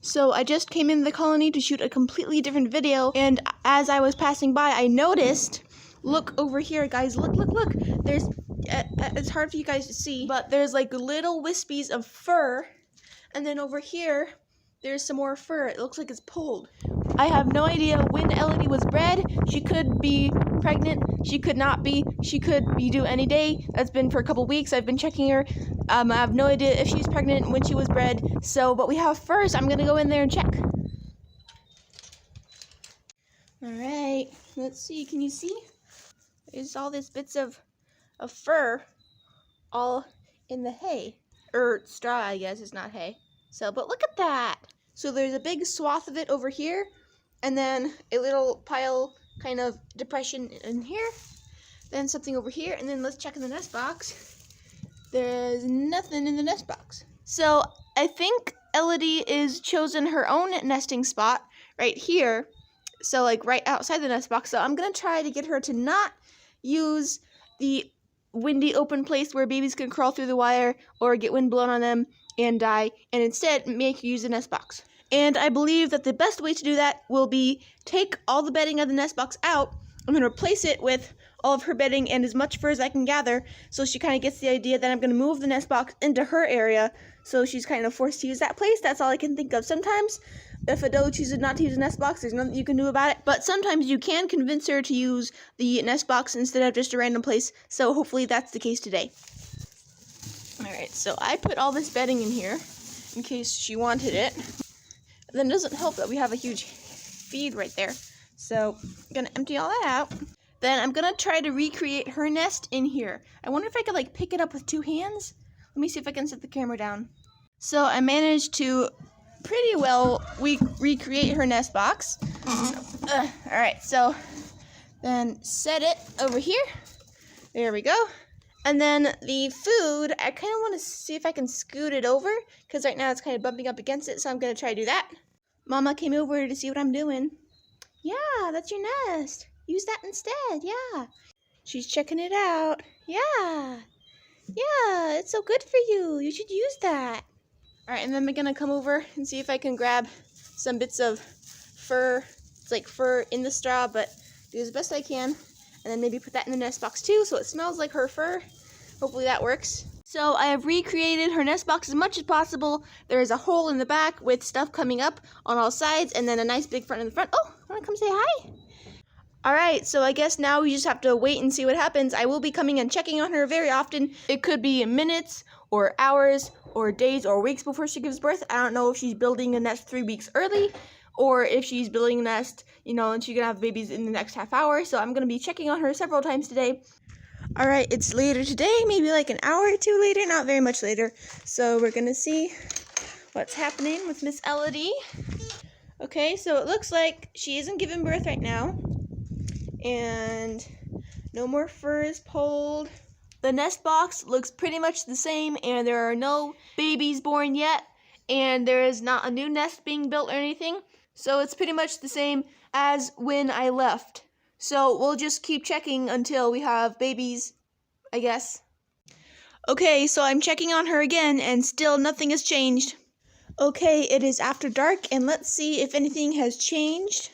So I just came in the colony to shoot a completely different video, and as I was passing by, I noticed, look over here, guys, look, there's, it's hard for you guys to see, but there's like little wispies of fur, and then over here, there's some more fur. It looks like it's pulled. I have no idea when Elody was bred. She could be pregnant, she could not be, she could be due any day. That's been for a couple weeks. I've been checking her. I have no idea if she's pregnant, when she was bred. So, but we have fur, so I'm gonna go in there and check. Alright, let's see, can you see? There's all these bits of fur all in the hay. Or straw, I guess, it's not hay. So, but look at that! So there's a big swath of it over here, and then a little pile, kind of depression in here, then something over here, and then let's check in the nest box. There's nothing in the nest box. So I think Elody is chosen her own nesting spot right here, so like right outside the nest box. So I'm gonna try to get her to not use the windy open place where babies can crawl through the wire or get wind blown on them and die, and instead make her use the nest box. And I believe that the best way to do that will be take all the bedding of the nest box out and then replace it with all of her bedding and as much fur as I can gather, so she kind of gets the idea that I'm going to move the nest box into her area, so she's kind of forced to use that place. That's all I can think of. Sometimes, if a doe chooses not to use a nest box, there's nothing you can do about it, but sometimes you can convince her to use the nest box instead of just a random place, so hopefully that's the case today. Alright, so I put all this bedding in here in case she wanted it. Then it doesn't help that we have a huge feed right there. So I'm gonna empty all that out. Then I'm gonna try to recreate her nest in here. I wonder if I could like pick it up with two hands. Let me see if I can set the camera down. So I managed to pretty well recreate her nest box. Alright, so then set it over here. There we go. And then the food, I kind of want to see if I can scoot it over, because right now it's kind of bumping up against it, so I'm going to try to do that. Mama came over to see what I'm doing. Yeah, that's your nest. Use that instead, yeah. She's checking it out. Yeah, it's so good for you. You should use that. All right, and then I'm going to come over and see if I can grab some bits of fur. It's like fur in the straw, but do as best I can. And then maybe put that in the nest box too, so it smells like her fur. Hopefully that works. So I have recreated her nest box as much as possible. There is a hole in the back with stuff coming up on all sides, and then a nice big front in the front. Oh, wanna come say hi? Alright, so I guess now we just have to wait and see what happens. I will be coming and checking on her very often. It could be minutes, or hours, or days, or weeks before she gives birth. I don't know if she's building a nest 3 weeks early, or if she's building a nest, you know, and she's gonna have babies in the next half hour. So I'm gonna be checking on her several times today. All right, it's later today, maybe like an hour or two later, not very much later. So we're gonna see what's happening with Miss Elody. Okay, so it looks like she isn't giving birth right now, and no more fur is pulled. The nest box looks pretty much the same, and there are no babies born yet, and there is not a new nest being built or anything. So it's pretty much the same as when I left. So we'll just keep checking until we have babies, I guess. Okay, so I'm checking on her again, and still nothing has changed. Okay, it is after dark, and let's see if anything has changed.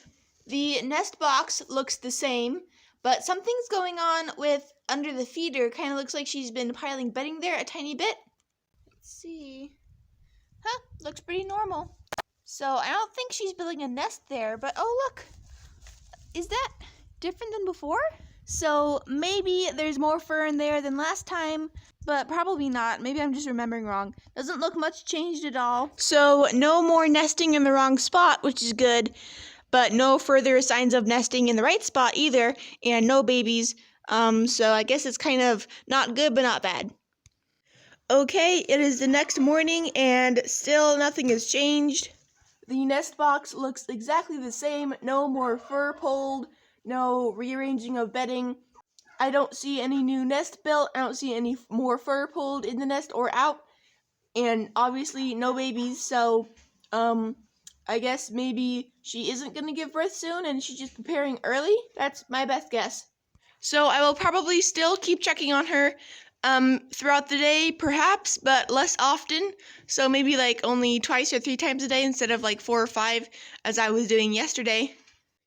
The nest box looks the same, but something's going on with under the feeder. Kind of looks like she's been piling bedding there a tiny bit. Let's see. Huh, looks pretty normal. So I don't think she's building a nest there, but oh look, is that different than before? So maybe there's more fur in there than last time, but probably not. Maybe I'm just remembering wrong. Doesn't look much changed at all. So no more nesting in the wrong spot, which is good, but no further signs of nesting in the right spot either, and no babies. So I guess it's kind of not good, but not bad. Okay, it is the next morning, and still nothing has changed. The nest box looks exactly the same. No more fur pulled, no rearranging of bedding. I don't see any new nest built. I don't see any more fur pulled in the nest or out. And obviously no babies, so I guess maybe she isn't going to give birth soon and she's just preparing early. That's my best guess. So I will probably still keep checking on her Throughout the day, perhaps, but less often. So maybe like only twice or 3 times a day instead of like 4 or 5 as I was doing yesterday.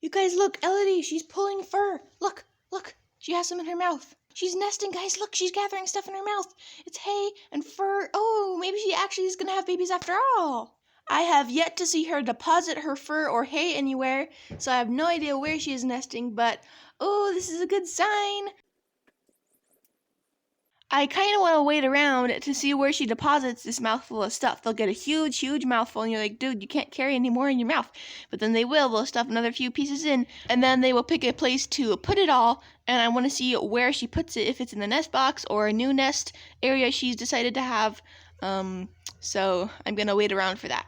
You guys look, Elody, she's pulling fur. Look, look, she has some in her mouth. She's nesting, guys. Look, she's gathering stuff in her mouth. It's hay and fur. Oh, maybe she actually is going to have babies after all. I have yet to see her deposit her fur or hay anywhere, so I have no idea where she is nesting, but oh, this is a good sign. I kind of want to wait around to see where she deposits this mouthful of stuff. They'll get a huge, huge mouthful, and you're like, dude, you can't carry any more in your mouth. But then they'll stuff another few pieces in, and then they will pick a place to put it all, and I want to see where she puts it, if it's in the nest box or a new nest area she's decided to have. So I'm going to wait around for that.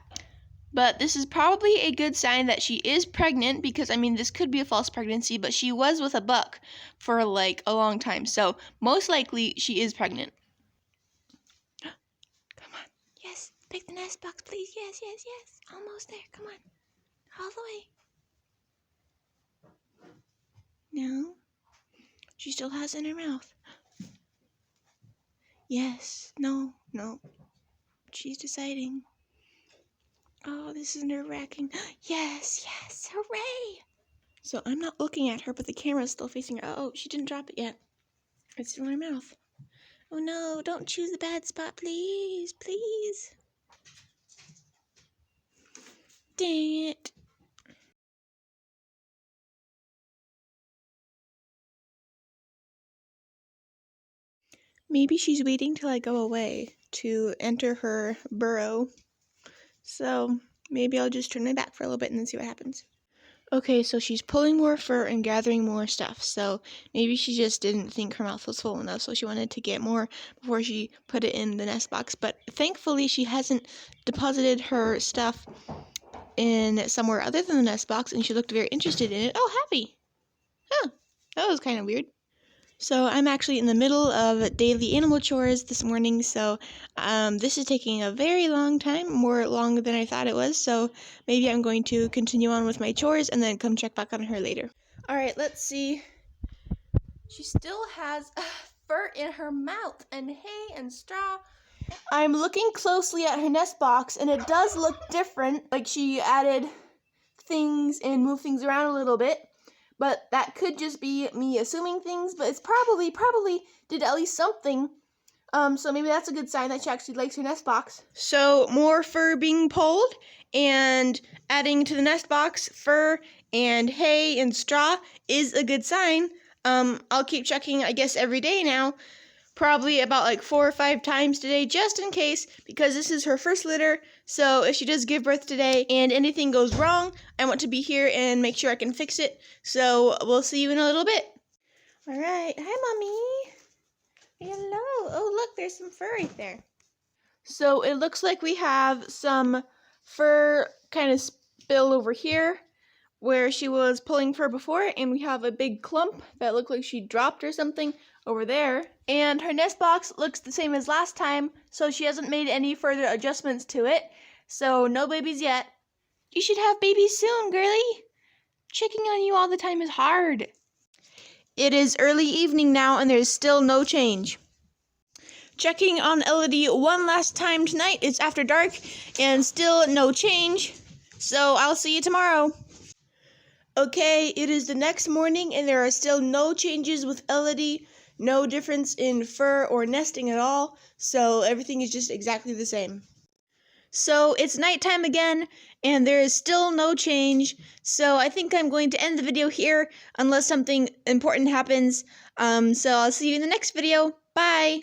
But this is probably a good sign that she is pregnant, because, I mean, this could be a false pregnancy, but she was with a buck for, like, a long time. So, most likely, she is pregnant. Come on. Yes. Pick the nest box, please. Yes, yes, yes. Almost there. Come on. All the way. No. She still has it in her mouth. Yes. No. No. She's deciding. Oh, this is nerve-wracking. Yes, yes, hooray! So I'm not looking at her, but the camera's still facing her. Oh, she didn't drop it yet. It's in her mouth. Oh no, don't choose the bad spot, please, please. Dang it. Maybe she's waiting till I go away to enter her burrow. So maybe I'll just turn my back for a little bit and then see what happens. Okay, so she's pulling more fur and gathering more stuff. So maybe she just didn't think her mouth was full enough, so she wanted to get more before she put it in the nest box. But thankfully, she hasn't deposited her stuff in somewhere other than the nest box, and she looked very interested in it. Oh, happy! Huh, that was kind of weird. So I'm actually in the middle of daily animal chores this morning, so this is taking a very long time, more longer than I thought it was, so maybe I'm going to continue on with my chores and then come check back on her later. Alright, let's see. She still has fur in her mouth and hay and straw. I'm looking closely at her nest box, and it does look different, like she added things and moved things around a little bit. But that could just be me assuming things, but it's probably did at least something. So maybe that's a good sign that she actually likes her nest box. So more fur being pulled and adding to the nest box, fur and hay and straw is a good sign. I'll keep checking, I guess, every day now. Probably about like 4 or 5 times today, just in case, because this is her first litter. So if she does give birth today and anything goes wrong, I want to be here and make sure I can fix it. So we'll see you in a little bit. All right. Hi, Mommy. Hello. Oh, look, there's some fur right there. So it looks like we have some fur kind of spill over here where she was pulling fur before, and we have a big clump that looked like she dropped or something over there. And her nest box looks the same as last time, so she hasn't made any further adjustments to it. So no babies yet. You should have babies soon, girlie. Checking on you all the time is hard. It is early evening now, and there's still no change. Checking on Elody one last time tonight. It's after dark, and still no change. So I'll see you tomorrow. Okay, it is the next morning, and there are still no changes with Elody. No difference in fur or nesting at all, so everything is just exactly the same. So it's nighttime again, and there is still no change, so I think I'm going to end the video here unless something important happens. So I'll see you in the next video. Bye!